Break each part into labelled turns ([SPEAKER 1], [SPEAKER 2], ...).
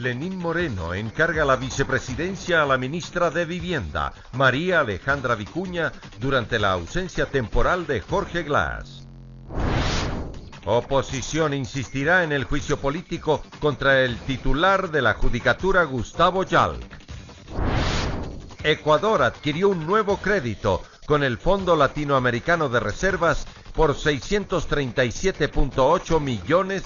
[SPEAKER 1] Lenín Moreno encarga la vicepresidencia a la ministra de Vivienda, María Alejandra Vicuña, durante la ausencia temporal de Jorge Glass. Oposición insistirá en el juicio político contra el titular de la Judicatura, Gustavo Yalc. Ecuador adquirió un nuevo crédito con el Fondo Latinoamericano de Reservas por $637.8 millones.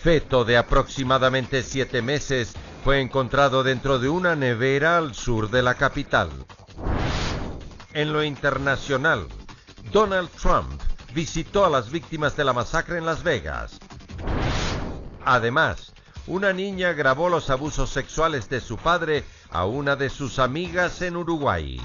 [SPEAKER 1] Feto de aproximadamente 7 meses fue encontrado dentro de una nevera al sur de la capital. En lo internacional, Donald Trump visitó a las víctimas de la masacre en Las Vegas. Además, una niña grabó los abusos sexuales de su padre a una de sus amigas en Uruguay.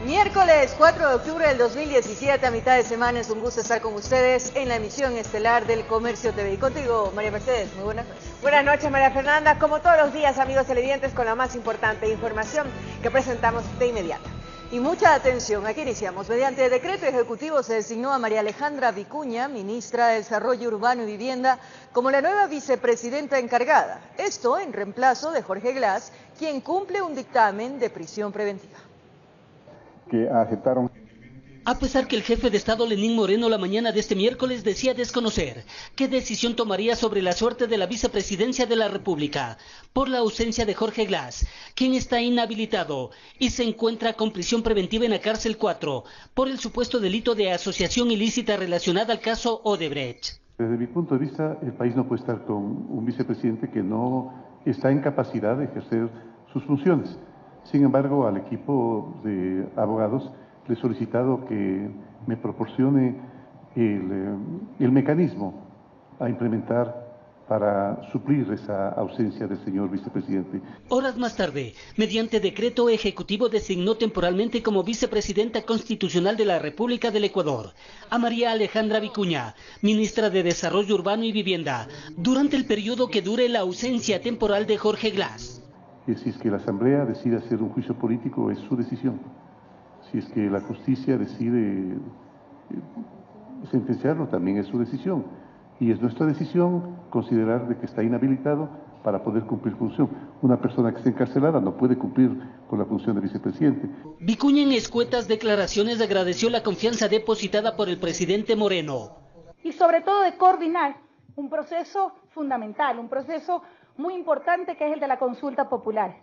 [SPEAKER 2] Miércoles 4 de octubre del 2017, a mitad de semana, es un gusto estar con ustedes en la emisión estelar del Comercio TV. Y contigo, María Mercedes, muy buenas noches.
[SPEAKER 3] Buenas noches, María Fernanda. Como todos los días, amigos televidentes, con la más importante información que presentamos de inmediato.
[SPEAKER 2] Y mucha atención, aquí iniciamos. Mediante decreto ejecutivo se designó a María Alejandra Vicuña, ministra de Desarrollo Urbano y Vivienda, como la nueva vicepresidenta encargada. Esto en reemplazo de Jorge Glass, quien cumple un dictamen de prisión preventiva.
[SPEAKER 4] Que aceptaron.
[SPEAKER 5] A pesar que el jefe de Estado Lenín Moreno la mañana de este miércoles decía desconocer qué decisión tomaría sobre la suerte de la vicepresidencia de la República por la ausencia de Jorge Glass, quien está inhabilitado y se encuentra con prisión preventiva en la cárcel 4 por el supuesto delito de asociación ilícita relacionada al caso Odebrecht.
[SPEAKER 4] Desde mi punto de vista, el país no puede estar con un vicepresidente que no está en capacidad de ejercer sus funciones. Sin embargo, al equipo de abogados le he solicitado que me proporcione el mecanismo a implementar para suplir esa ausencia del señor vicepresidente.
[SPEAKER 5] Horas más tarde, mediante decreto ejecutivo, designó temporalmente como vicepresidenta constitucional de la República del Ecuador a María Alejandra Vicuña, ministra de Desarrollo Urbano y Vivienda, durante el periodo que dure la ausencia temporal de Jorge Glass.
[SPEAKER 4] Si es que la Asamblea decide hacer un juicio político, es su decisión. Si es que la justicia decide sentenciarlo, también es su decisión. Y es nuestra decisión considerar de que está inhabilitado para poder cumplir función. Una persona que está encarcelada no puede cumplir con la función de vicepresidente.
[SPEAKER 5] Vicuña en escuetas declaraciones agradeció la confianza depositada por el presidente Moreno.
[SPEAKER 6] Y sobre todo de coordinar un proceso fundamental, un proceso muy importante que es el de la consulta popular,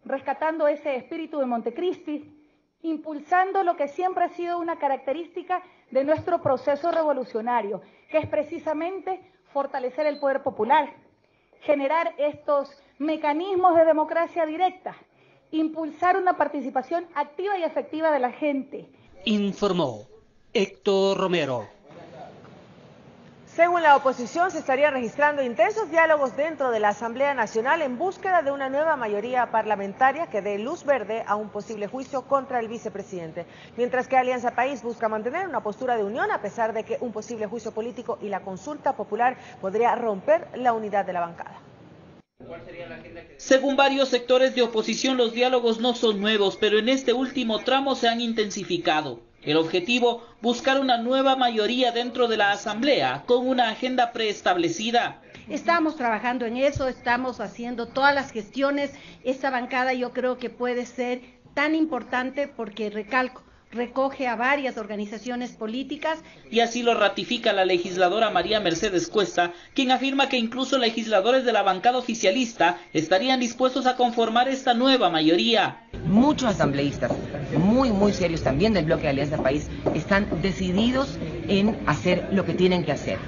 [SPEAKER 6] rescatando ese espíritu de Montecristi, impulsando lo que siempre ha sido una característica de nuestro proceso revolucionario, que es precisamente fortalecer el poder popular, generar estos mecanismos de democracia directa, impulsar una participación activa y efectiva de la gente.
[SPEAKER 5] Informó Héctor Romero.
[SPEAKER 3] Según la oposición, se estarían registrando intensos diálogos dentro de la Asamblea Nacional en búsqueda de una nueva mayoría parlamentaria que dé luz verde a un posible juicio contra el vicepresidente. Mientras que Alianza País busca mantener una postura de unión a pesar de que un posible juicio político y la consulta popular podría romper la unidad de la bancada.
[SPEAKER 7] Según varios sectores de oposición, los diálogos no son nuevos, pero en este último tramo se han intensificado. El objetivo, buscar una nueva mayoría dentro de la Asamblea con una agenda preestablecida.
[SPEAKER 8] Estamos trabajando en eso, estamos haciendo todas las gestiones. Esta bancada yo creo que puede ser tan importante porque, recalco, recoge a varias organizaciones políticas.
[SPEAKER 7] Y así lo ratifica la legisladora María Mercedes Cuesta, quien afirma que incluso legisladores de la bancada oficialista estarían dispuestos a conformar esta nueva mayoría.
[SPEAKER 9] Muchos asambleístas, muy serios también del bloque de Alianza País, están decididos en hacer lo que tienen que hacer,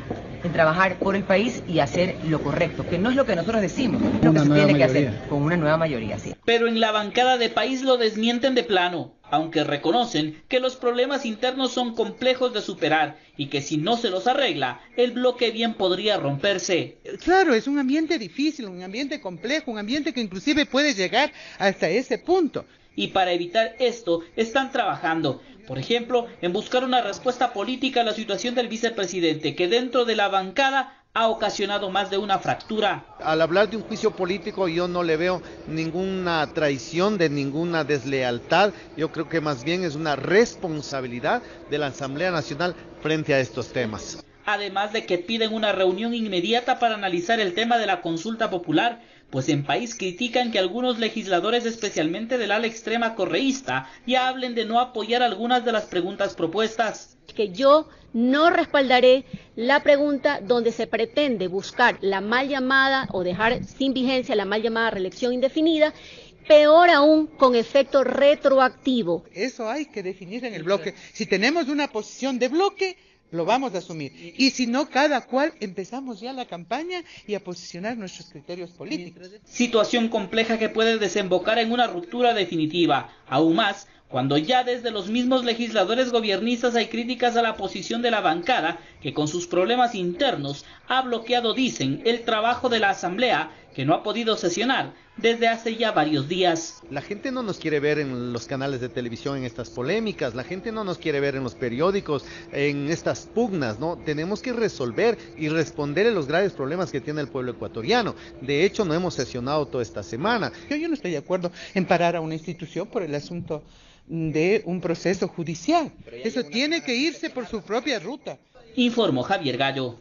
[SPEAKER 9] en trabajar por el país y hacer lo correcto, que no es lo que nosotros decimos, es lo que se tiene que hacer, con una nueva mayoría, sí.
[SPEAKER 7] Pero en la bancada de País lo desmienten de plano, aunque reconocen que los problemas internos son complejos de superar y que si no se los arregla, el bloque bien podría romperse.
[SPEAKER 10] Claro, es un ambiente difícil, un ambiente complejo, un ambiente que inclusive puede llegar hasta ese punto.
[SPEAKER 7] Y para evitar esto, están trabajando, por ejemplo, en buscar una respuesta política a la situación del vicepresidente, que dentro de la bancada ha ocasionado más de una fractura.
[SPEAKER 11] Al hablar de un juicio político yo no le veo ninguna traición, de ninguna deslealtad. Yo creo que más bien es una responsabilidad de la Asamblea Nacional frente a estos temas.
[SPEAKER 7] Además de que piden una reunión inmediata para analizar el tema de la consulta popular, pues en país critican que algunos legisladores, especialmente del ala extrema correísta, ya hablen de no apoyar algunas de las preguntas propuestas.
[SPEAKER 12] Que yo no respaldaré la pregunta donde se pretende buscar la mal llamada o dejar sin vigencia la mal llamada reelección indefinida, peor aún con efecto retroactivo.
[SPEAKER 10] Eso hay que definir en el bloque. Si tenemos una posición de bloque, lo vamos a asumir. Y si no, cada cual empezamos ya la campaña y a posicionar nuestros criterios políticos.
[SPEAKER 7] Situación compleja que puede desembocar en una ruptura definitiva. Aún más, cuando ya desde los mismos legisladores gobiernistas hay críticas a la posición de la bancada, que con sus problemas internos ha bloqueado, dicen, el trabajo de la Asamblea, que no ha podido sesionar desde hace ya varios días.
[SPEAKER 11] La gente no nos quiere ver en los canales de televisión en estas polémicas, la gente no nos quiere ver en los periódicos en estas pugnas, ¿no? Tenemos que resolver y responder a los graves problemas que tiene el pueblo ecuatoriano. De hecho, no hemos sesionado toda esta semana.
[SPEAKER 10] Yo no estoy de acuerdo en parar a una institución por el asunto de un proceso judicial. Eso tiene que irse por su propia ruta.
[SPEAKER 7] Informó Javier Gallo.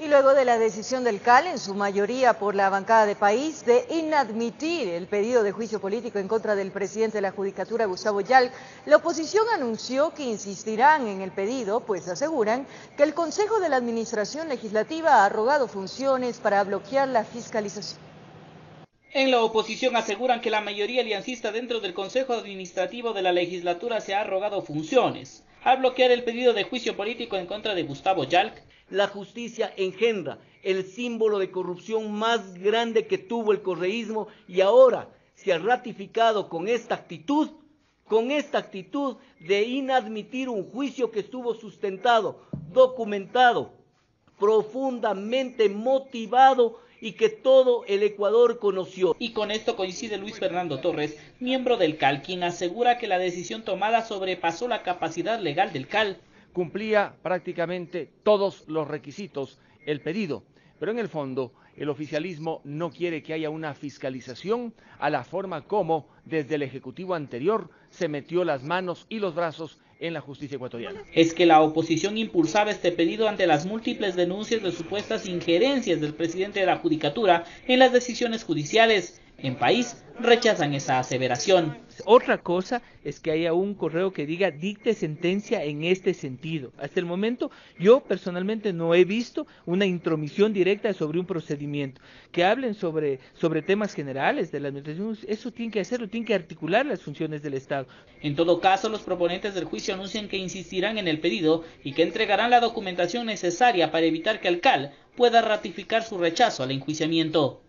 [SPEAKER 2] Y luego de la decisión del CAL, en su mayoría por la bancada de País, de inadmitir el pedido de juicio político en contra del presidente de la Judicatura, Gustavo Yalc, la oposición anunció que insistirán en el pedido, pues aseguran que el Consejo de la Administración Legislativa ha arrogado funciones para bloquear la fiscalización.
[SPEAKER 7] En la oposición aseguran que la mayoría aliancista dentro del Consejo Administrativo de la Legislatura se ha arrogado funciones al bloquear el pedido de juicio político en contra de Gustavo Yalc.
[SPEAKER 13] La justicia engendra el símbolo de corrupción más grande que tuvo el correísmo y ahora se ha ratificado con esta actitud de inadmitir un juicio que estuvo sustentado, documentado, profundamente motivado y que todo el Ecuador conoció.
[SPEAKER 7] Y con esto coincide Luis Fernando Torres, miembro del CAL, quien asegura que la decisión tomada sobrepasó la capacidad legal del CAL.
[SPEAKER 14] Cumplía prácticamente todos los requisitos el pedido, pero en el fondo el oficialismo no quiere que haya una fiscalización a la forma como desde el Ejecutivo anterior se metió las manos y los brazos en la justicia ecuatoriana.
[SPEAKER 7] Es que la oposición impulsaba este pedido ante las múltiples denuncias de supuestas injerencias del presidente de la Judicatura en las decisiones judiciales. En País rechazan esa aseveración.
[SPEAKER 15] Otra cosa es que haya un correo que diga dicte sentencia en este sentido. Hasta el momento yo personalmente no he visto una intromisión directa sobre un procedimiento. Que hablen sobre temas generales de la administración, eso tienen que hacerlo, tienen que articular las funciones del Estado.
[SPEAKER 7] En todo caso, los proponentes del juicio anuncian que insistirán en el pedido y que entregarán la documentación necesaria para evitar que el CAL pueda ratificar su rechazo al enjuiciamiento.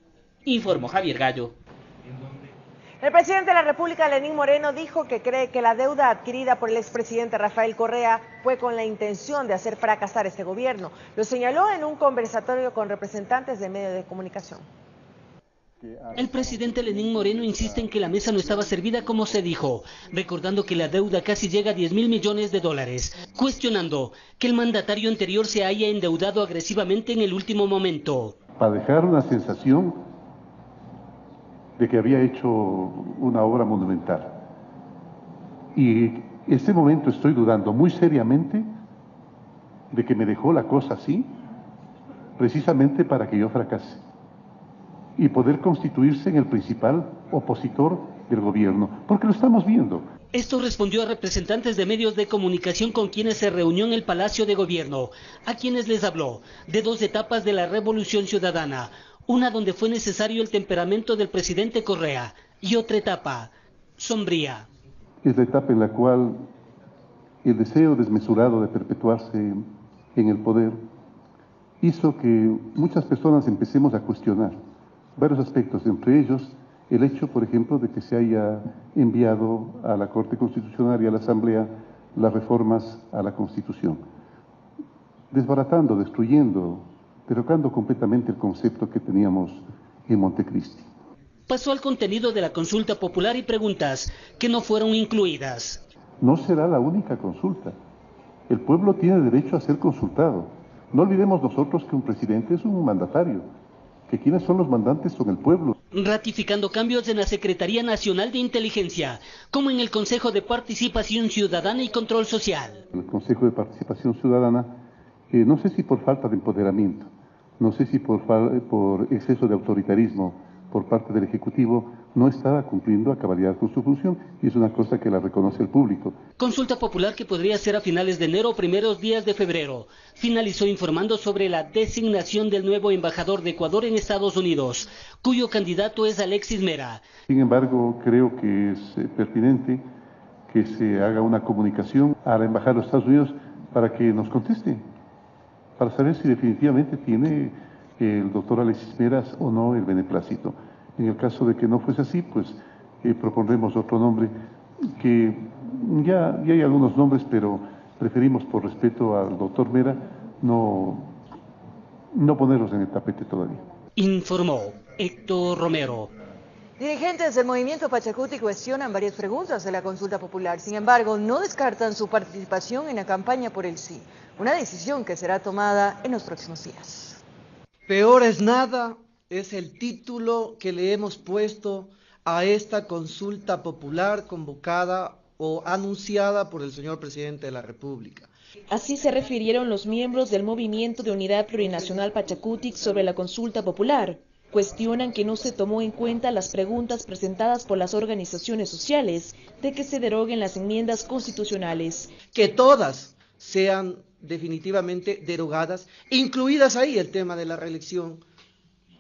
[SPEAKER 7] Informó Javier Gallo.
[SPEAKER 3] El presidente de la República, Lenín Moreno, dijo que cree que la deuda adquirida por el expresidente Rafael Correa fue con la intención de hacer fracasar este gobierno. Lo señaló en un conversatorio con representantes de medios de comunicación.
[SPEAKER 5] El presidente Lenín Moreno insiste en que la mesa no estaba servida como se dijo, recordando que la deuda casi llega a 10.000 millones de dólares, cuestionando que el mandatario anterior se haya endeudado agresivamente en el último momento.
[SPEAKER 4] Para dejar una sensación de que había hecho una obra monumental. Y en este momento estoy dudando muy seriamente de que me dejó la cosa así, precisamente para que yo fracase y poder constituirse en el principal opositor del gobierno, porque lo estamos viendo.
[SPEAKER 5] Esto respondió a representantes de medios de comunicación con quienes se reunió en el Palacio de Gobierno, a quienes les habló de dos etapas de la Revolución Ciudadana, una donde fue necesario el temperamento del presidente Correa y otra etapa sombría.
[SPEAKER 4] Es la etapa en la cual el deseo desmesurado de perpetuarse en el poder hizo que muchas personas empecemos a cuestionar varios aspectos, entre ellos el hecho, por ejemplo, de que se haya enviado a la Corte Constitucional y a la Asamblea las reformas a la Constitución, desbaratando, destruyendo, derrocando completamente el concepto que teníamos en Montecristi.
[SPEAKER 5] Pasó al contenido de la consulta popular y preguntas que no fueron incluidas.
[SPEAKER 4] No será la única consulta. El pueblo tiene derecho a ser consultado. No olvidemos nosotros que un presidente es un mandatario, que quienes son los mandantes son el pueblo.
[SPEAKER 5] Ratificando cambios en la Secretaría Nacional de Inteligencia, como en el Consejo de Participación Ciudadana y Control Social.
[SPEAKER 4] El Consejo de Participación Ciudadana, no sé si por falta de empoderamiento, no sé si por exceso de autoritarismo por parte del Ejecutivo, no estaba cumpliendo a cabalidad con su función, y es una cosa que la reconoce el público.
[SPEAKER 5] Consulta popular que podría ser a finales de enero o primeros días de febrero. Finalizó informando sobre la designación del nuevo embajador de Ecuador en Estados Unidos, cuyo candidato es Alexis Mera.
[SPEAKER 4] Sin embargo, creo que es pertinente que se haga una comunicación a la embajada de los Estados Unidos para que nos conteste, para saber si definitivamente tiene el doctor Alexis Mera o no el beneplácito. En el caso de que no fuese así, pues propondremos otro nombre, que ya hay algunos nombres, pero preferimos por respeto al doctor Mera no ponerlos en el tapete todavía.
[SPEAKER 5] Informó Héctor Romero.
[SPEAKER 2] Dirigentes del movimiento Pachacuti cuestionan varias preguntas de la consulta popular. Sin embargo, no descartan su participación en la campaña por el sí. Una decisión que será tomada en los próximos días.
[SPEAKER 16] Peor es nada, es el título que le hemos puesto a esta consulta popular convocada o anunciada por el señor presidente de la República.
[SPEAKER 17] Así se refirieron los miembros del Movimiento de Unidad Plurinacional Pachacutic sobre la consulta popular. Cuestionan que no se tomó en cuenta las preguntas presentadas por las organizaciones sociales de que se deroguen las enmiendas constitucionales.
[SPEAKER 16] Que todas sean definitivamente derogadas, incluidas ahí el tema de la reelección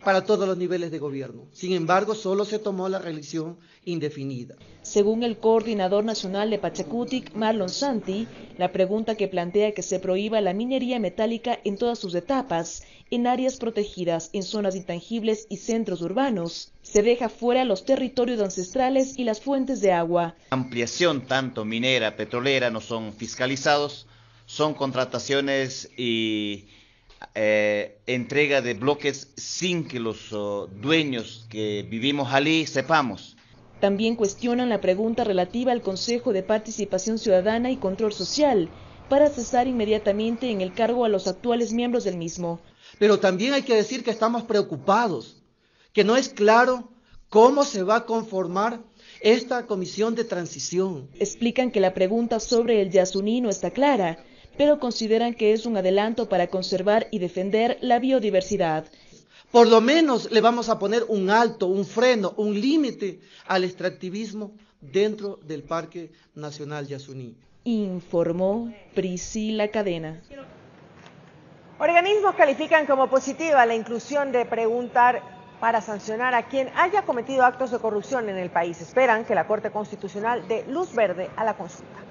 [SPEAKER 16] para todos los niveles de gobierno. Sin embargo, solo se tomó la reelección indefinida.
[SPEAKER 17] Según el coordinador nacional de Pachacutic, Marlon Santi, la pregunta que plantea que se prohíba la minería metálica en todas sus etapas, en áreas protegidas, en zonas intangibles y centros urbanos, se deja fuera los territorios ancestrales y las fuentes de agua.
[SPEAKER 18] Ampliación tanto minera, petrolera no son fiscalizados, son contrataciones y entrega de bloques sin que los dueños que vivimos allí sepamos.
[SPEAKER 17] También cuestionan la pregunta relativa al Consejo de Participación Ciudadana y Control Social para cesar inmediatamente en el cargo a los actuales miembros del mismo.
[SPEAKER 16] Pero también hay que decir que estamos preocupados, que no es claro cómo se va a conformar esta comisión de transición.
[SPEAKER 17] Explican que la pregunta sobre el Yasuní no está clara, pero consideran que es un adelanto para conservar y defender la biodiversidad.
[SPEAKER 16] Por lo menos le vamos a poner un alto, un freno, un límite al extractivismo dentro del Parque Nacional Yasuní.
[SPEAKER 17] Informó Priscila Cadena.
[SPEAKER 3] Organismos califican como positiva la inclusión de preguntar para sancionar a quien haya cometido actos de corrupción en el país. Esperan que la Corte Constitucional dé luz verde a la consulta.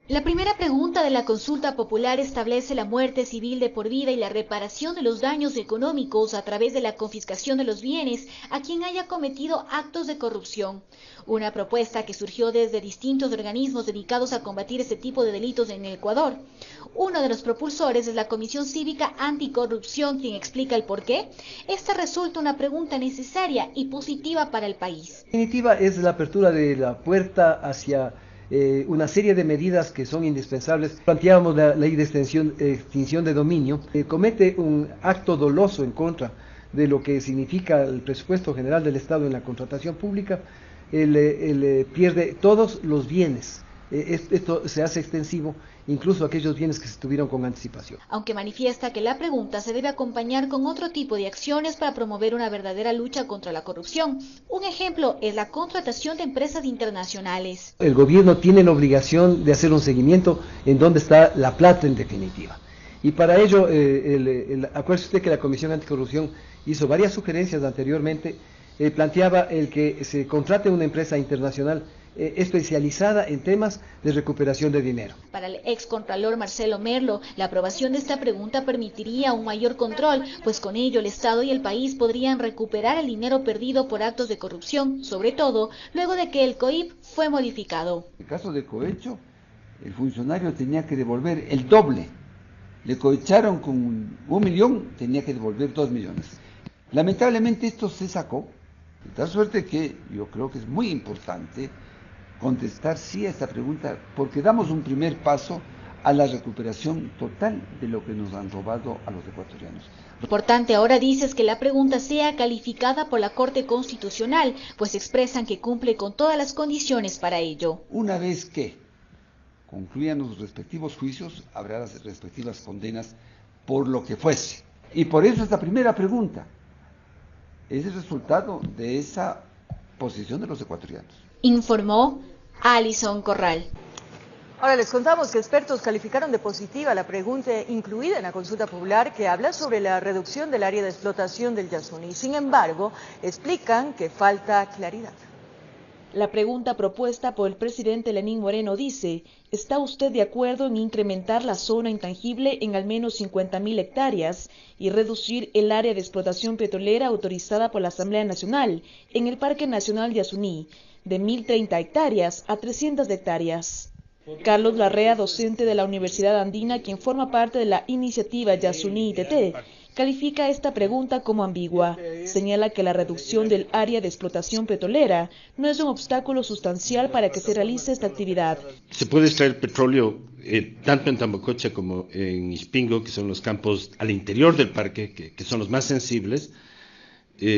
[SPEAKER 19] La primera pregunta de la consulta popular establece la muerte civil de por vida y la reparación de los daños económicos a través de la confiscación de los bienes a quien haya cometido actos de corrupción. Una propuesta que surgió desde distintos organismos dedicados a combatir este tipo de delitos en el Ecuador. Uno de los propulsores es la Comisión Cívica Anticorrupción, quien explica el porqué. Esta resulta una pregunta necesaria y positiva para el país.
[SPEAKER 20] En definitiva, es la apertura de la puerta hacia una serie de medidas que son indispensables. Planteábamos la ley de extinción de dominio, comete un acto doloso en contra de lo que significa el presupuesto general del Estado en la contratación pública, pierde todos los bienes. Esto se hace extensivo incluso a aquellos bienes que se tuvieron con anticipación.
[SPEAKER 19] Aunque manifiesta que la pregunta se debe acompañar con otro tipo de acciones para promover una verdadera lucha contra la corrupción. Un ejemplo es la contratación de empresas internacionales.
[SPEAKER 20] El gobierno tiene la obligación de hacer un seguimiento en dónde está la plata en definitiva. Y para ello, acuérdese usted que la Comisión Anticorrupción hizo varias sugerencias anteriormente, planteaba el que se contrate una empresa internacional especializada en temas de recuperación de dinero.
[SPEAKER 19] Para el excontralor Marcelo Merlo, la aprobación de esta pregunta permitiría un mayor control, pues con ello el Estado y el país podrían recuperar el dinero perdido por actos de corrupción, sobre todo luego de que el COIP fue modificado.
[SPEAKER 21] En el caso de cohecho, el funcionario tenía que devolver el doble. Le cohecharon con 1 millón, tenía que devolver 2 millones. Lamentablemente esto se sacó, de tal suerte que yo creo que es muy importante contestar sí a esta pregunta, porque damos un primer paso a la recuperación total de lo que nos han robado a los ecuatorianos.
[SPEAKER 19] Lo importante ahora, dice, es que la pregunta sea calificada por la Corte Constitucional, pues expresan que cumple con todas las condiciones para ello.
[SPEAKER 21] Una vez que concluyan los respectivos juicios, habrá las respectivas condenas por lo que fuese. Y por eso esta primera pregunta es el resultado de esa posición de los ecuatorianos.
[SPEAKER 19] Informó Alison Corral.
[SPEAKER 2] Ahora les contamos que expertos calificaron de positiva la pregunta incluida en la consulta popular que habla sobre la reducción del área de explotación del Yasuní. Sin embargo, explican que falta claridad.
[SPEAKER 17] La pregunta propuesta por el presidente Lenín Moreno dice: ¿está usted de acuerdo en incrementar la zona intangible en al menos 50.000 hectáreas y reducir el área de explotación petrolera autorizada por la Asamblea Nacional en el Parque Nacional Yasuní de 1.030 hectáreas a 300 hectáreas? Carlos Larrea, docente de la Universidad Andina, quien forma parte de la iniciativa Yasuní ITT, califica esta pregunta como ambigua. Señala que la reducción del área de explotación petrolera no es un obstáculo sustancial para que se realice esta actividad.
[SPEAKER 1] Se puede extraer petróleo tanto en Tambococha como en Ispingo, que son los campos al interior del parque, que son los más sensibles,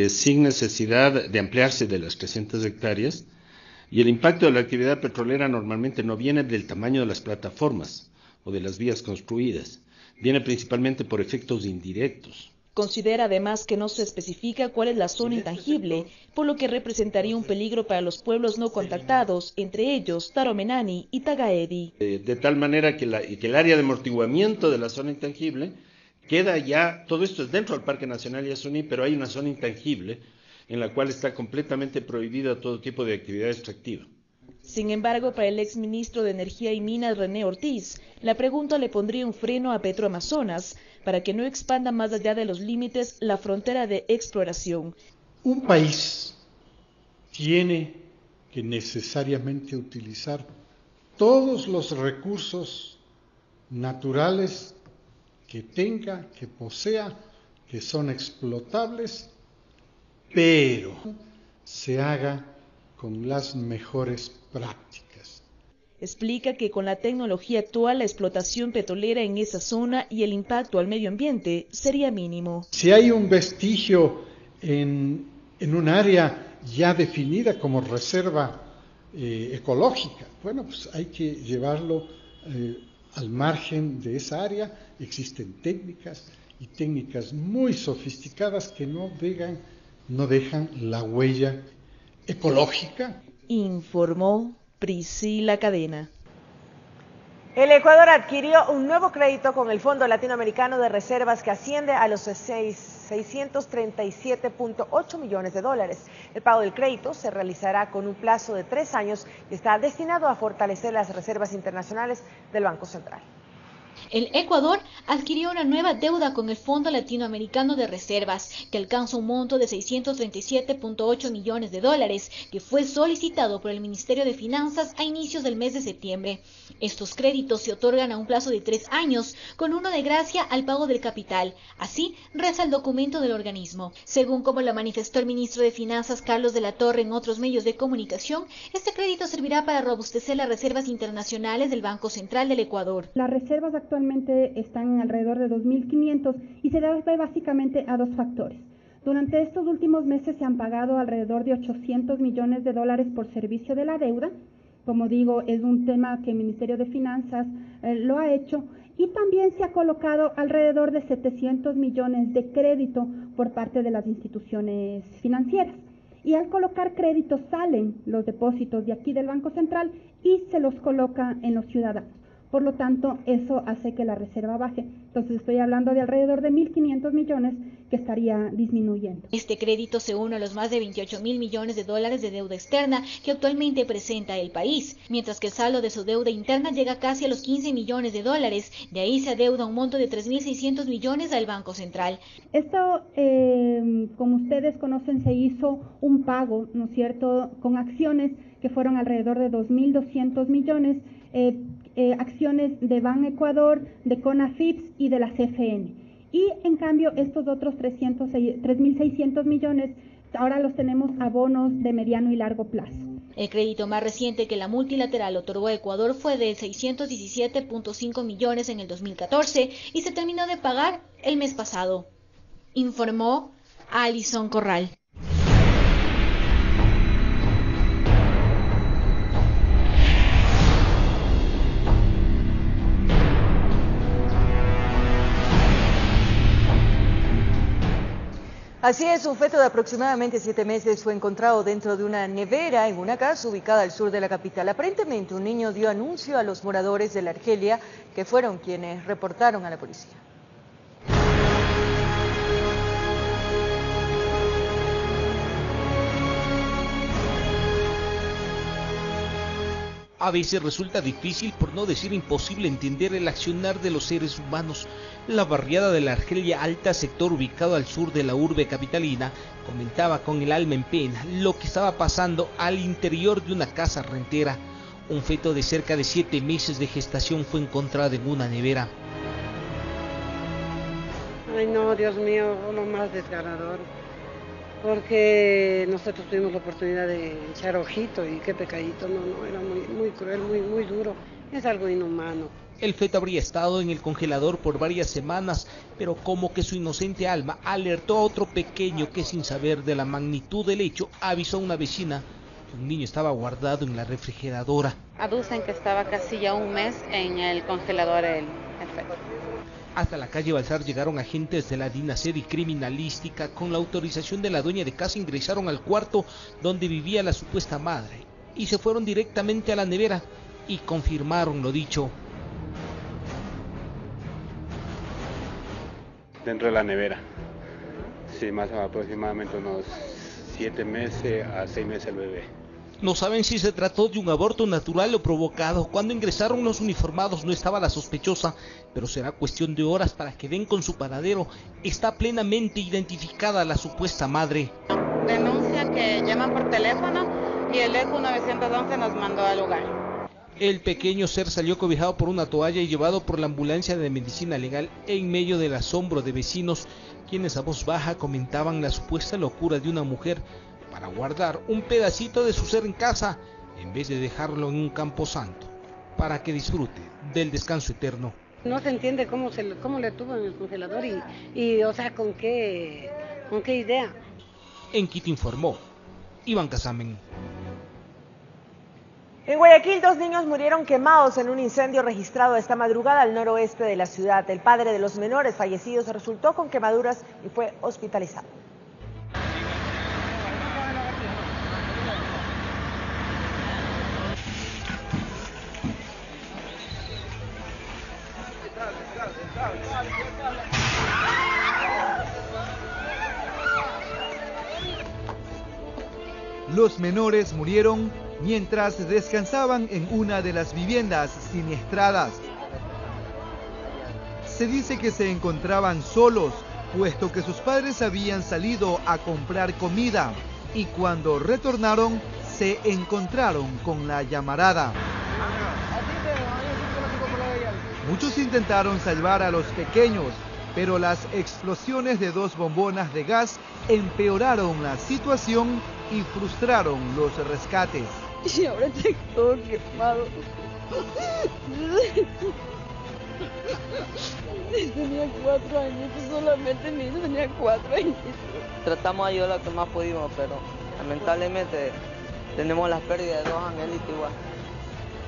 [SPEAKER 1] sin necesidad de ampliarse de las 300 hectáreas. Y el impacto de la actividad petrolera normalmente no viene del tamaño de las plataformas o de las vías construidas. Viene principalmente por efectos indirectos.
[SPEAKER 17] Considera además que no se especifica cuál es la zona intangible, por lo que representaría un peligro para los pueblos no contactados, entre ellos Taromenani y Tagaedi.
[SPEAKER 1] De tal manera que el área de amortiguamiento de la zona intangible queda ya, todo esto es dentro del Parque Nacional Yasuní, pero hay una zona intangible en la cual está completamente prohibida todo tipo de actividad extractiva.
[SPEAKER 17] Sin embargo, para el exministro de Energía y Minas, René Ortiz, la pregunta le pondría un freno a Petroamazonas para que no expanda más allá de los límites la frontera de exploración.
[SPEAKER 22] Un país tiene que necesariamente utilizar todos los recursos naturales que tenga, que posea, que son explotables, pero se haga con las mejores prácticas.
[SPEAKER 17] Explica que con la tecnología actual la explotación petrolera en esa zona y el impacto al medio ambiente sería mínimo.
[SPEAKER 22] Si hay un vestigio en un área ya definida como reserva ecológica, bueno, pues hay que llevarlo al margen de esa área. Existen técnicas y técnicas muy sofisticadas que no dejan la huella ecológica.
[SPEAKER 17] Informó Priscila Cadena.
[SPEAKER 3] El Ecuador adquirió un nuevo crédito con el Fondo Latinoamericano de Reservas que asciende a los 637.8 millones de dólares. El pago del crédito se realizará con un plazo de 3 años y está destinado a fortalecer las reservas internacionales del Banco Central.
[SPEAKER 19] El Ecuador adquirió una nueva deuda con el Fondo Latinoamericano de Reservas, que alcanza un monto de 637.8 millones de dólares, que fue solicitado por el Ministerio de Finanzas a inicios del mes de septiembre. Estos créditos se otorgan a un plazo de 3 años, con uno de gracia al pago del capital. Así reza el documento del organismo. Según como lo manifestó el ministro de Finanzas, Carlos de la Torre, en otros medios de comunicación, este crédito servirá para robustecer las reservas internacionales del Banco Central del Ecuador.
[SPEAKER 23] Las reservas actualmente están alrededor de 2.500 y se debe básicamente a dos factores. Durante estos últimos meses se han pagado alrededor de 800 millones de dólares por servicio de la deuda. Como digo, es un tema que el Ministerio de Finanzas lo ha hecho, y también se ha colocado alrededor de 700 millones de crédito por parte de las instituciones financieras. Y al colocar créditos salen los depósitos de aquí del Banco Central y se los coloca en los ciudadanos. Por lo tanto, eso hace que la reserva baje. Entonces estoy hablando de alrededor de 1.500 millones que estaría disminuyendo.
[SPEAKER 19] Este crédito se une a los más de 28.000 millones de dólares de deuda externa que actualmente presenta el país, mientras que el saldo de su deuda interna llega casi a los 15 millones de dólares. De ahí se adeuda un monto de 3.600 millones al Banco Central.
[SPEAKER 23] Esto, como ustedes conocen, se hizo un pago, ¿no es cierto?, con acciones que fueron alrededor de 2.200 millones, acciones de Ban Ecuador, de CONAFIPS y de la CFN. Y en cambio estos otros 3.600 millones ahora los tenemos a bonos de mediano y largo plazo.
[SPEAKER 19] El crédito más reciente que la multilateral otorgó a Ecuador fue de 617.5 millones en el 2014 y se terminó de pagar el mes pasado, informó Alison Corral.
[SPEAKER 2] Así es, un feto de aproximadamente 7 meses fue encontrado dentro de una nevera en una casa ubicada al sur de la capital. Aparentemente, un niño dio anuncio a los moradores de la Argelia, que fueron quienes reportaron a la policía.
[SPEAKER 6] A veces resulta difícil, por no decir imposible, entender el accionar de los seres humanos. La barriada de la Argelia Alta, sector ubicado al sur de la urbe capitalina, comentaba con el alma en pena lo que estaba pasando al interior de una casa rentera. Un feto de cerca de 7 meses de gestación fue encontrado en una nevera.
[SPEAKER 8] Ay no, Dios mío, lo más desgarrador. Porque nosotros tuvimos la oportunidad de echar ojito y qué pecadito, no, era muy cruel, muy duro, es algo inhumano.
[SPEAKER 6] El feto habría estado en el congelador por varias semanas, pero como que su inocente alma alertó a otro pequeño que, sin saber de la magnitud del hecho, avisó a una vecina que un niño estaba guardado en la refrigeradora.
[SPEAKER 9] Aducen que estaba casi ya un mes en el congelador el feto.
[SPEAKER 6] Hasta la calle Balsar llegaron agentes de la DINASED y criminalística. Con la autorización de la dueña de casa ingresaron al cuarto donde vivía la supuesta madre y se fueron directamente a la nevera y confirmaron lo dicho.
[SPEAKER 24] Dentro de la nevera, sí, más aproximadamente unos 7 meses a 6 meses el bebé.
[SPEAKER 6] No saben si se trató de un aborto natural o provocado. Cuando ingresaron los uniformados no estaba la sospechosa, pero será cuestión de horas para que den con su paradero. Está plenamente identificada la supuesta madre.
[SPEAKER 9] Denuncia que llaman por teléfono y el ECU 911 nos mandó al lugar.
[SPEAKER 6] El pequeño ser salió cobijado por una toalla y llevado por la ambulancia de medicina legal en medio del asombro de vecinos, quienes a voz baja comentaban la supuesta locura de una mujer para guardar un pedacito de su ser en casa, en vez de dejarlo en un camposanto, para que disfrute del descanso eterno.
[SPEAKER 8] No se entiende cómo le tuvo en el congelador y o sea, con qué idea.
[SPEAKER 6] En Quito informó Iván Casamen.
[SPEAKER 3] En Guayaquil, 2 niños murieron quemados en un incendio registrado esta madrugada al noroeste de la ciudad. El padre de los menores fallecidos resultó con quemaduras y fue hospitalizado.
[SPEAKER 25] Los menores murieron mientras descansaban en una de las viviendas siniestradas. Se dice que se encontraban solos, puesto que sus padres habían salido a comprar comida y cuando retornaron se encontraron con la llamarada. Muchos intentaron salvar a los pequeños, pero las explosiones de 2 bombonas de gas empeoraron la situación y frustraron los rescates.
[SPEAKER 8] Y ahora estoy todo quemado. Tenía 4 años, solamente mi hijo tenía 4 años.
[SPEAKER 26] Tratamos de ayudar lo que más pudimos, pero lamentablemente tenemos las pérdidas de 2 angelitos igual.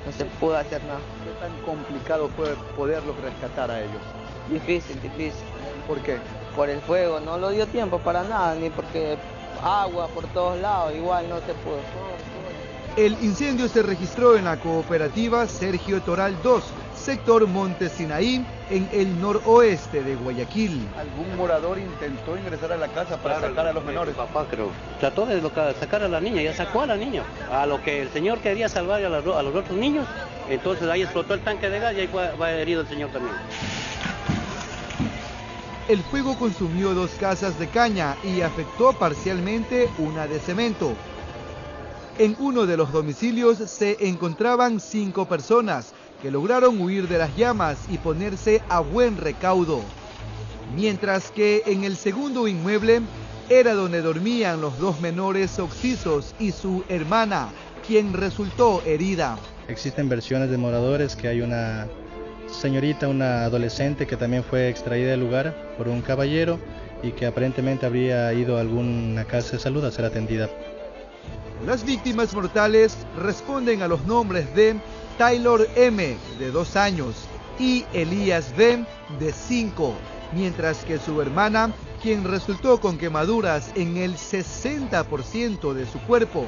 [SPEAKER 26] No se pudo hacer nada.
[SPEAKER 11] ¿Qué tan complicado fue poderlos rescatar a ellos?
[SPEAKER 26] Difícil.
[SPEAKER 11] ¿Por qué?
[SPEAKER 26] Por el fuego, no lo dio tiempo para nada, ni porque agua por todos lados, igual no se pudo.
[SPEAKER 25] El incendio se registró en la cooperativa Sergio Toral 2, sector Monte Sinaí, en el noroeste de Guayaquil.
[SPEAKER 11] ¿Algún morador intentó ingresar a la casa para sacar a los menores?
[SPEAKER 27] Papá creo, trató de sacar a la niña, ya sacó a la niña. A lo que el señor quería salvar a los otros niños, entonces ahí explotó el tanque de gas y ahí va herido el señor también.
[SPEAKER 25] El fuego consumió 2 casas de caña y afectó parcialmente una de cemento. En uno de los domicilios se encontraban 5 personas que lograron huir de las llamas y ponerse a buen recaudo. Mientras que en el segundo inmueble era donde dormían los 2 menores occisos y su hermana, quien resultó herida.
[SPEAKER 4] Existen versiones de moradores que hay una señorita, una adolescente que también fue extraída del lugar por un caballero y que aparentemente habría ido a alguna casa de salud a ser atendida.
[SPEAKER 25] Las víctimas mortales responden a los nombres de Taylor M, de 2 años, y Elías B, de 5, mientras que su hermana, quien resultó con quemaduras en el 60% de su cuerpo,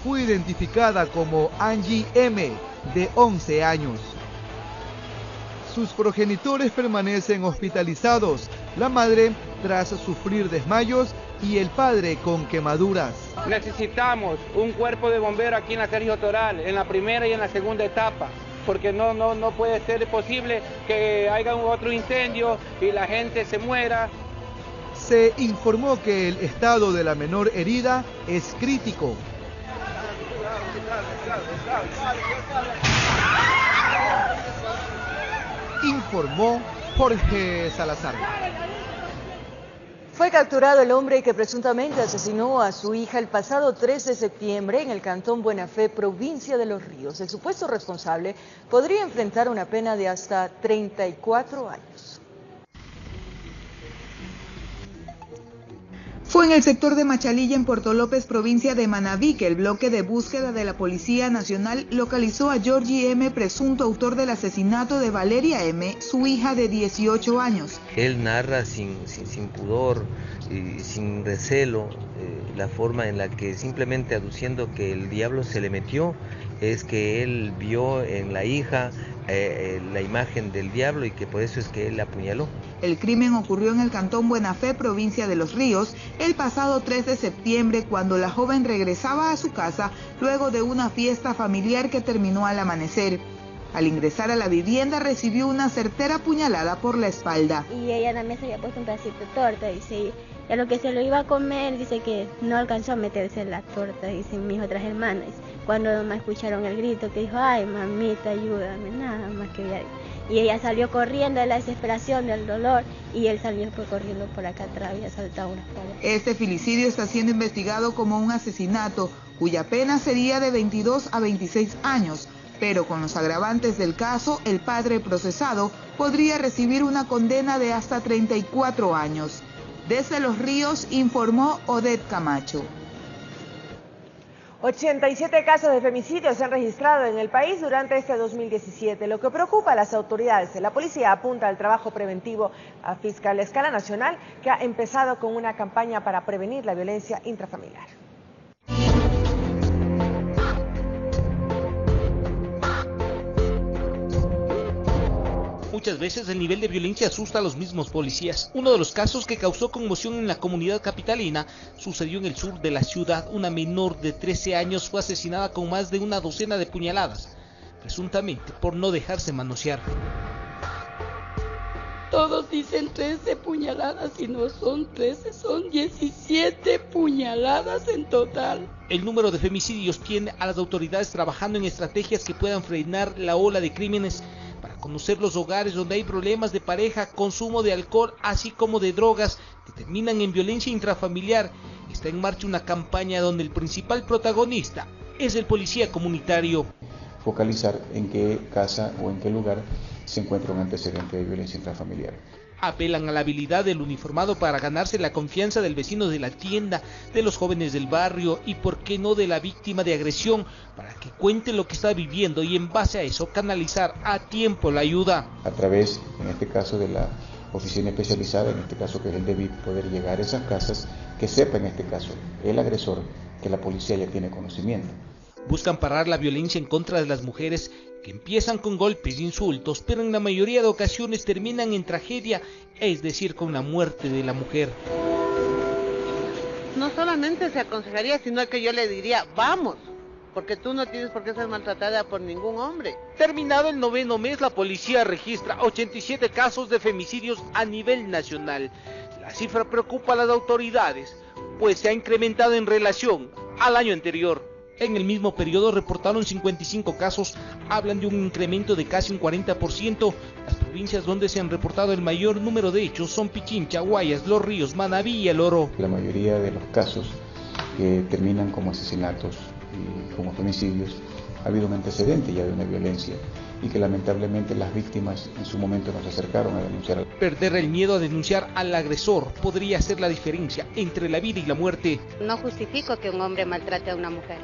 [SPEAKER 25] fue identificada como Angie M, de 11 años. Sus progenitores permanecen hospitalizados, la madre tras sufrir desmayos y el padre con quemaduras.
[SPEAKER 7] Necesitamos un cuerpo de bomberos aquí en la Sergio Toral, en la primera y en la segunda etapa, porque no puede ser posible que haya otro incendio y la gente se muera.
[SPEAKER 25] Se informó que el estado de la menor herida es crítico. Informó Jorge Salazar.
[SPEAKER 2] Fue capturado el hombre que presuntamente asesinó a su hija el pasado 3 de septiembre en el cantón Buena Fe, provincia de Los Ríos. El supuesto responsable podría enfrentar una pena de hasta 34 años.
[SPEAKER 10] Fue en el sector de Machalilla, en Puerto López, provincia de Manabí, que el bloque de búsqueda de la Policía Nacional localizó a Georgie M., presunto autor del asesinato de Valeria M., su hija de 18 años.
[SPEAKER 12] Él narra sin pudor y sin recelo la forma en la que, simplemente aduciendo que el diablo se le metió, es que él vio en la hija la imagen del diablo y que por eso es que él la apuñaló.
[SPEAKER 10] El crimen ocurrió en el cantón Buena Fe, provincia de Los Ríos, el pasado 3 de septiembre, cuando la joven regresaba a su casa luego de una fiesta familiar que terminó al amanecer. Al ingresar a la vivienda recibió una certera puñalada por la espalda.
[SPEAKER 13] Y ella en la mesa había puesto un pedacito de torta, dice, y a lo que se lo iba a comer, dice que no alcanzó a meterse en la torta, dicen mis otras hermanas. Cuando me escucharon el grito que dijo, ay mamita, ayúdame, nada más que ya. Y ella salió corriendo de la desesperación, del dolor, y él salió corriendo por acá atrás y saltado unas paredes.
[SPEAKER 10] Este filicidio está siendo investigado como un asesinato, cuya pena sería de 22 a 26 años, pero con los agravantes del caso, el padre procesado podría recibir una condena de hasta 34 años. Desde Los Ríos informó Odette Camacho.
[SPEAKER 3] 87 casos de femicidios se han registrado en el país durante este 2017, lo que preocupa a las autoridades. La policía apunta al trabajo preventivo a fiscal a escala nacional, que ha empezado con una campaña para prevenir la violencia intrafamiliar.
[SPEAKER 6] Muchas veces el nivel de violencia asusta a los mismos policías. Uno de los casos que causó conmoción en la comunidad capitalina sucedió en el sur de la ciudad. Una menor de 13 años fue asesinada con más de una docena de puñaladas, presuntamente por no dejarse manosear.
[SPEAKER 14] Todos dicen 13 puñaladas y no son 13, son 17 puñaladas en total.
[SPEAKER 6] El número de femicidios tiene a las autoridades trabajando en estrategias que puedan frenar la ola de crímenes, para conocer los hogares donde hay problemas de pareja, consumo de alcohol, así como de drogas que terminan en violencia intrafamiliar. Está en marcha una campaña donde el principal protagonista es el policía comunitario.
[SPEAKER 15] Focalizar en qué casa o en qué lugar se encuentra un antecedente de violencia intrafamiliar.
[SPEAKER 6] Apelan a la habilidad del uniformado para ganarse la confianza del vecino de la tienda, de los jóvenes del barrio y, por qué no, de la víctima de agresión, para que cuente lo que está viviendo y en base a eso canalizar a tiempo la ayuda.
[SPEAKER 15] A través, en este caso, de la oficina especializada, en este caso que es el DEVIP, poder llegar a esas casas, que sepa en este caso el agresor que la policía ya tiene conocimiento.
[SPEAKER 6] Buscan parar la violencia en contra de las mujeres, que empiezan con golpes e insultos, pero en la mayoría de ocasiones terminan en tragedia, es decir, con la muerte de la mujer.
[SPEAKER 28] No solamente se aconsejaría, sino que yo le diría, vamos, porque tú no tienes por qué ser maltratada por ningún hombre.
[SPEAKER 6] Terminado el 9º mes, la policía registra 87 casos de femicidios a nivel nacional. La cifra preocupa a las autoridades, pues se ha incrementado en relación al año anterior. En el mismo periodo reportaron 55 casos, hablan de un incremento de casi un 40%. Las provincias donde se han reportado el mayor número de hechos son Pichincha, Guayas, Los Ríos, Manabí y El Oro.
[SPEAKER 15] La mayoría de los casos que terminan como asesinatos y como femicidios ha habido un antecedente ya de una violencia y que lamentablemente las víctimas en su momento nos acercaron a denunciar.
[SPEAKER 6] Perder el miedo a denunciar al agresor podría ser la diferencia entre la vida y la muerte.
[SPEAKER 1] No justifico que un hombre maltrate a una mujer.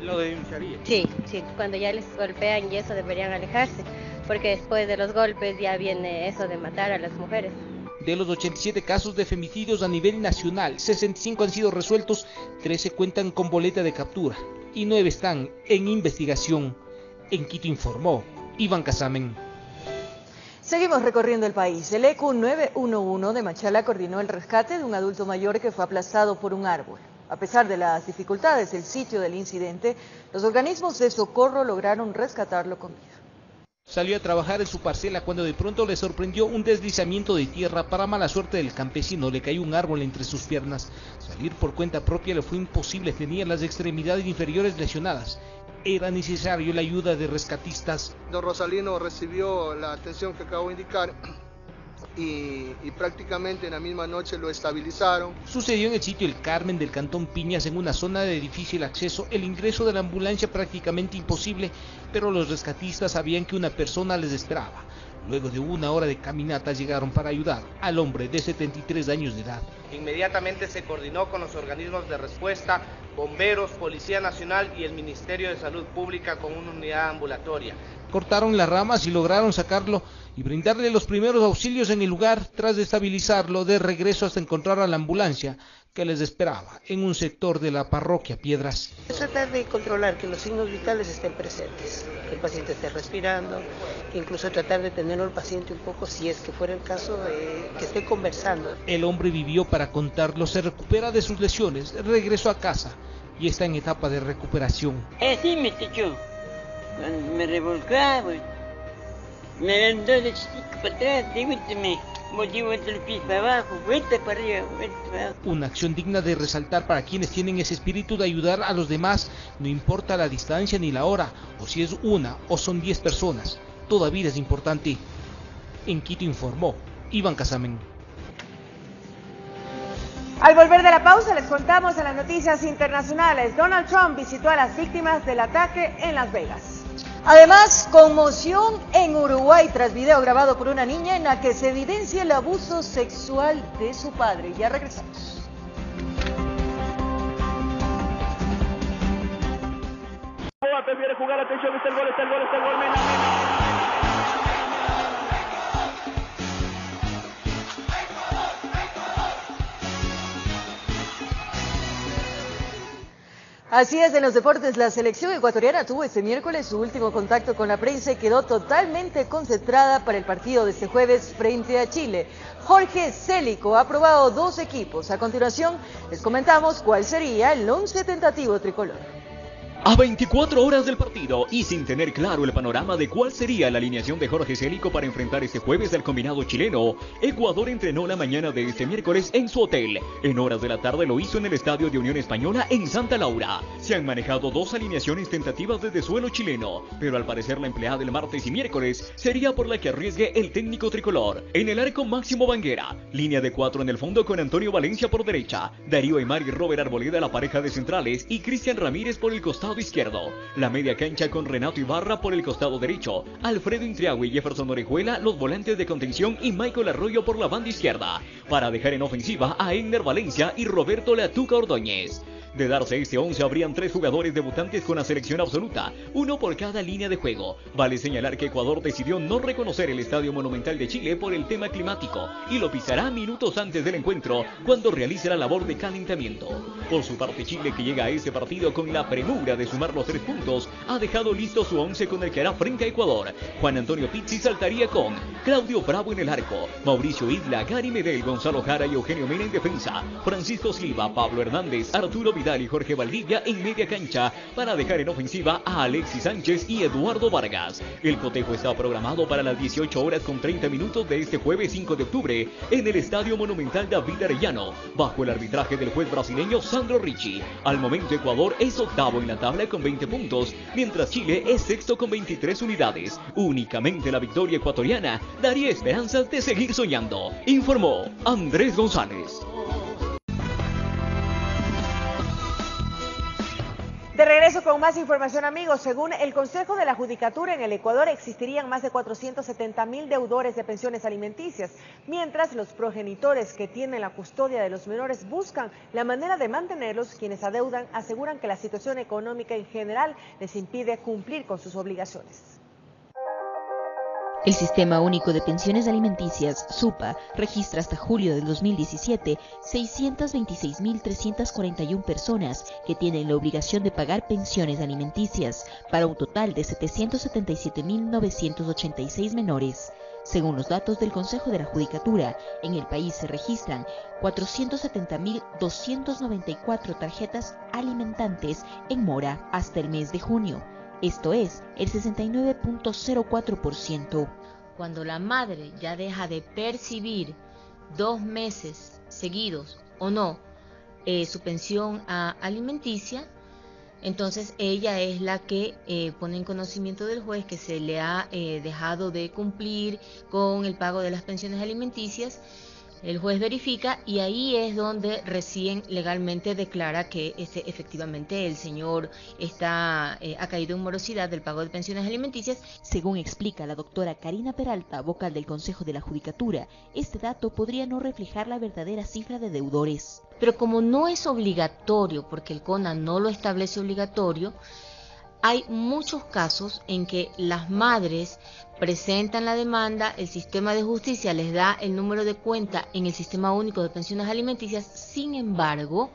[SPEAKER 6] ¿Lo denunciaría?
[SPEAKER 1] Sí, cuando ya les golpean y eso deberían alejarse, porque después de los golpes ya viene eso de matar a las mujeres.
[SPEAKER 6] De los 87 casos de femicidios a nivel nacional, 65 han sido resueltos, 13 cuentan con boleta de captura y 9 están en investigación. En Quito informó Iván Casamen.
[SPEAKER 2] Seguimos recorriendo el país. El ECU 911 de Machala coordinó el rescate de un adulto mayor que fue aplastado por un árbol. A pesar de las dificultades del sitio del incidente, los organismos de socorro lograron rescatarlo con vida.
[SPEAKER 6] Salió a trabajar en su parcela cuando de pronto le sorprendió un deslizamiento de tierra. Para mala suerte del campesino, le cayó un árbol entre sus piernas. Salir por cuenta propia le fue imposible, tenía las extremidades inferiores lesionadas. Era necesario la ayuda de rescatistas.
[SPEAKER 5] Don Rosalino recibió la atención que acabo de indicar y prácticamente en la misma noche lo estabilizaron.
[SPEAKER 6] Sucedió en el sitio El Carmen del Cantón Piñas, en una zona de difícil acceso. El ingreso de la ambulancia prácticamente imposible, pero los rescatistas sabían que una persona les esperaba. Luego de una hora de caminata llegaron para ayudar al hombre de 73 años de edad.
[SPEAKER 16] Inmediatamente se coordinó con los organismos de respuesta, bomberos, Policía Nacional y el Ministerio de Salud Pública con una unidad ambulatoria.
[SPEAKER 6] Cortaron las ramas y lograron sacarlo y brindarle los primeros auxilios en el lugar. Tras de estabilizarlo, de regreso hasta encontrar a la ambulancia que les esperaba en un sector de la parroquia Piedras.
[SPEAKER 17] Tratar de controlar que los signos vitales estén presentes, que el paciente esté respirando, que incluso tratar de tener al paciente un poco, si es que fuera el caso, que esté conversando.
[SPEAKER 6] El hombre vivió para contarlo, se recupera de sus lesiones, regresó a casa y está en etapa de recuperación.
[SPEAKER 18] Sí, me techó. Cuando me revolcaba, me andó de chico para atrás, dígame. Motivo entre el piso para abajo, vuelta para arriba, vuelta para abajo.
[SPEAKER 6] Una acción digna de resaltar para quienes tienen ese espíritu de ayudar a los demás, no importa la distancia ni la hora, o si es una o son 10 personas, toda vida es importante. En Quito informó Iván Casamen.
[SPEAKER 3] Al volver de la pausa les contamos en las noticias internacionales. Donald Trump visitó a las víctimas del ataque en Las Vegas.
[SPEAKER 2] Además, conmoción en Uruguay tras video grabado por una niña en la que se evidencia el abuso sexual de su padre. Ya regresamos.
[SPEAKER 20] Prefiere jugar, atención, está el gol, Mena.
[SPEAKER 2] Así es, en los deportes, la selección ecuatoriana tuvo este miércoles su último contacto con la prensa y quedó totalmente concentrada para el partido de este jueves frente a Chile. Jorge Célico ha probado 2 equipos. A continuación, les comentamos cuál sería el 11 tentativo tricolor.
[SPEAKER 21] A 24 horas del partido y sin tener claro el panorama de cuál sería la alineación de Jorge Célico para enfrentar este jueves al combinado chileno, Ecuador entrenó la mañana de este miércoles en su hotel. En horas de la tarde lo hizo en el estadio de Unión Española en Santa Laura. Se han manejado 2 alineaciones tentativas desde suelo chileno, pero al parecer la empleada el martes y miércoles sería por la que arriesgue el técnico tricolor. En el arco, Máximo Banguera, línea de 4 en el fondo con Antonio Valencia por derecha, Darío Aymar y Robert Arboleda la pareja de centrales y Cristian Ramírez por el costado izquierdo. La media cancha con Renato Ibarra por el costado derecho, Alfredo Intriague y Jefferson Orejuela los volantes de contención y Michael Arroyo por la banda izquierda, para dejar en ofensiva a Egner Valencia y Roberto Latuca Ordóñez. De darse este 11 habrían 3 jugadores debutantes con la selección absoluta, uno por cada línea de juego. Vale señalar que Ecuador decidió no reconocer el Estadio Monumental de Chile por el tema climático y lo pisará minutos antes del encuentro cuando realice la labor de calentamiento. Por su parte, Chile, que llega a ese partido con la premura de sumar los 3 puntos, ha dejado listo su 11 con el que hará frente a Ecuador. Juan Antonio Pizzi saltaría con Claudio Bravo en el arco, Mauricio Isla, Gary Medel, Gonzalo Jara y Eugenio Mena en defensa, Francisco Silva, Pablo Hernández, Arturo Vidal y Jorge Valdivia en media cancha para dejar en ofensiva a Alexis Sánchez y Eduardo Vargas. El cotejo está programado para las 18 horas con 30 minutos de este jueves 5 de octubre en el Estadio Monumental David Arellano, bajo el arbitraje del juez brasileño Sandro Ricci. Al momento Ecuador es octavo en la tabla con 20 puntos, mientras Chile es sexto con 23 unidades. Únicamente la victoria ecuatoriana daría esperanzas de seguir soñando, informó Andrés González.
[SPEAKER 3] De regreso con más información, amigos. Según el Consejo de la Judicatura, en el Ecuador existirían más de 470.000 deudores de pensiones alimenticias, mientras los progenitores que tienen la custodia de los menores buscan la manera de mantenerlos. Quienes adeudan aseguran que la situación económica en general les impide cumplir con sus obligaciones.
[SPEAKER 8] El Sistema Único de Pensiones Alimenticias, SUPA, registra hasta julio del 2017 626.341 personas que tienen la obligación de pagar pensiones alimenticias, para un total de 777.986 menores. Según los datos del Consejo de la Judicatura, en el país se registran 470.294 tarjetas alimentantes en mora hasta el mes de junio. Esto es el 69.04%.
[SPEAKER 9] Cuando la madre ya deja de percibir 2 meses seguidos o no su pensión alimenticia, entonces ella es la que pone en conocimiento del juez que se le ha dejado de cumplir con el pago de las pensiones alimenticias. El juez verifica y ahí es donde recién legalmente declara que efectivamente el señor ha caído en morosidad del pago de pensiones alimenticias.
[SPEAKER 8] Según explica la doctora Karina Peralta, vocal del Consejo de la Judicatura, este dato podría no reflejar la verdadera cifra de deudores.
[SPEAKER 9] Pero como no es obligatorio, porque el CONA no lo establece obligatorio, hay muchos casos en que las madres presentan la demanda, el sistema de justicia les da el número de cuenta en el Sistema Único de Pensiones Alimenticias, sin embargo,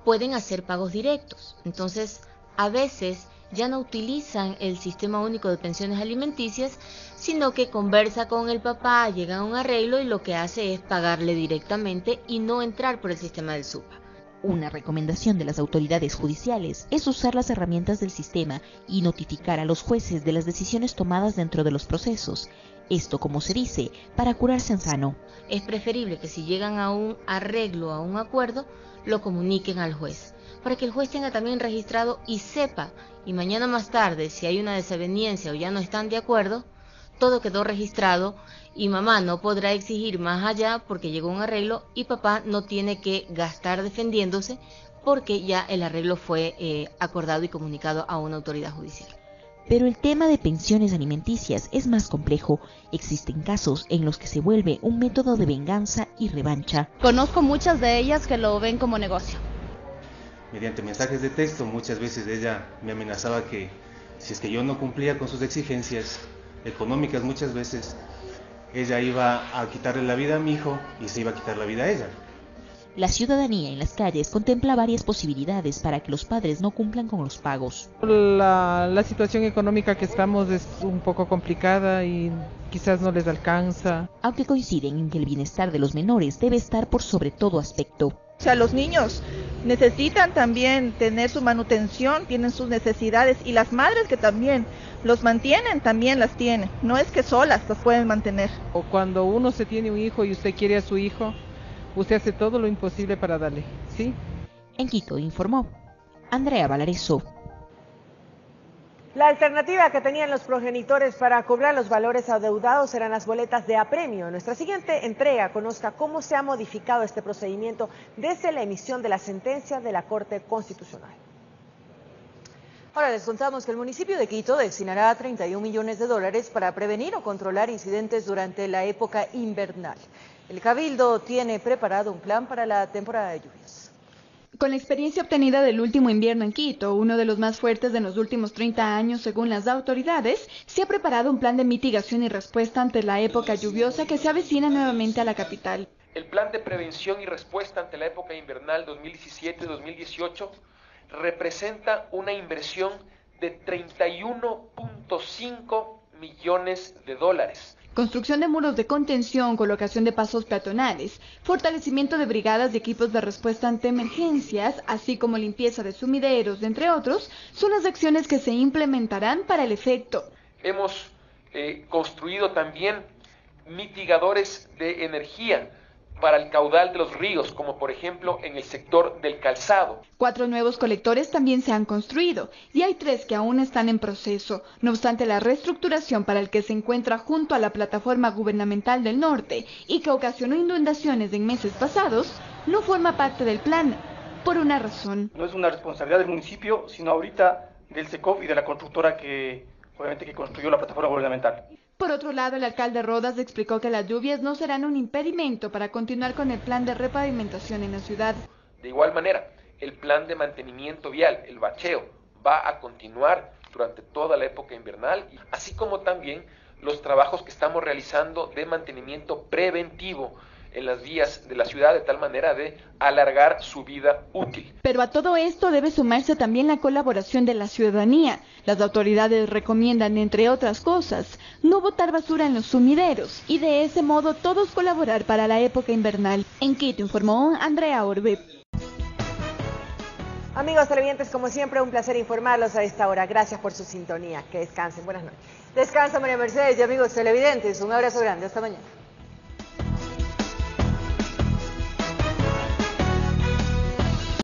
[SPEAKER 9] pueden hacer pagos directos. Entonces, a veces ya no utilizan el Sistema Único de Pensiones Alimenticias, sino que conversa con el papá, llega a un arreglo y lo que hace es pagarle directamente y no entrar por el sistema del SUPA.
[SPEAKER 8] Una recomendación de las autoridades judiciales es usar las herramientas del sistema y notificar a los jueces de las decisiones tomadas dentro de los procesos. Esto, como se dice, para curarse en sano.
[SPEAKER 9] Es preferible que si llegan a un arreglo, a un acuerdo, lo comuniquen al juez, para que el juez tenga también registrado y sepa, y mañana más tarde, si hay una desaveniencia o ya no están de acuerdo, todo quedó registrado y mamá no podrá exigir más allá porque llegó un arreglo y papá no tiene que gastar defendiéndose porque ya el arreglo fue acordado y comunicado a una autoridad judicial.
[SPEAKER 8] Pero el tema de pensiones alimenticias es más complejo. Existen casos en los que se vuelve un método de venganza y revancha.
[SPEAKER 11] Conozco muchas de ellas que lo ven como negocio.
[SPEAKER 19] Mediante mensajes de texto, muchas veces ella me amenazaba que si es que yo no cumplía con sus exigencias económicas, muchas veces ella iba a quitarle la vida a mi hijo y se iba a quitar la vida a ella.
[SPEAKER 8] La ciudadanía en las calles contempla varias posibilidades para que los padres no cumplan con los pagos.
[SPEAKER 22] La situación económica que estamos es un poco complicada y quizás no les alcanza.
[SPEAKER 8] Aunque coinciden en que el bienestar de los menores debe estar por sobre todo aspecto.
[SPEAKER 23] O sea, los niños necesitan también tener su manutención, tienen sus necesidades y las madres que también los mantienen, también las tienen. No es que solas los pueden mantener.
[SPEAKER 22] O cuando uno se tiene un hijo y usted quiere a su hijo, usted hace todo lo imposible para darle, ¿sí?
[SPEAKER 8] En Quito informó Andrea Valareso.
[SPEAKER 3] La alternativa que tenían los progenitores para cobrar los valores adeudados eran las boletas de apremio. En nuestra siguiente entrega conozca cómo se ha modificado este procedimiento desde la emisión de la sentencia de la Corte Constitucional.
[SPEAKER 2] Ahora les contamos que el municipio de Quito destinará $31 millones para prevenir o controlar incidentes durante la época invernal. El Cabildo tiene preparado un plan para la temporada de lluvias.
[SPEAKER 24] Con la experiencia obtenida del último invierno en Quito, uno de los más fuertes de los últimos 30 años según las autoridades, se ha preparado un plan de mitigación y respuesta ante la época lluviosa que se avecina nuevamente a la capital.
[SPEAKER 26] El plan de prevención y respuesta ante la época invernal 2017-2018 representa una inversión de $31.5 millones.
[SPEAKER 24] Construcción de muros de contención, colocación de pasos peatonales, fortalecimiento de brigadas y equipos de respuesta ante emergencias, así como limpieza de sumideros, entre otros, son las acciones que se implementarán para el efecto.
[SPEAKER 26] Hemos construido también mitigadores de energía para el caudal de los ríos, como por ejemplo en el sector del Calzado.
[SPEAKER 24] 4 nuevos colectores también se han construido y hay 3 que aún están en proceso. No obstante, la reestructuración para el que se encuentra junto a la plataforma gubernamental del norte y que ocasionó inundaciones en meses pasados, no forma parte del plan. por una razón.
[SPEAKER 4] No es una responsabilidad del municipio, sino ahorita del SECOF y de la constructora que construyó la plataforma gubernamental.
[SPEAKER 24] Por otro lado, el alcalde Rodas explicó que las lluvias no serán un impedimento para continuar con el plan de repavimentación en la ciudad.
[SPEAKER 26] De igual manera, el plan de mantenimiento vial, el bacheo, va a continuar durante toda la época invernal, así como también los trabajos que estamos realizando de mantenimiento preventivo en las vías de la ciudad, de tal manera de alargar su vida útil.
[SPEAKER 24] Pero a todo esto debe sumarse también la colaboración de la ciudadanía. Las autoridades recomiendan, entre otras cosas, no botar basura en los sumideros y de ese modo todos colaborar para la época invernal. En Quito informó Andrea Orbe.
[SPEAKER 3] Amigos televidentes, como siempre, un placer informarlos a esta hora. Gracias por su sintonía. Que descansen. Buenas noches.
[SPEAKER 2] Descansa, María Mercedes, y amigos televidentes, un abrazo grande. Hasta mañana.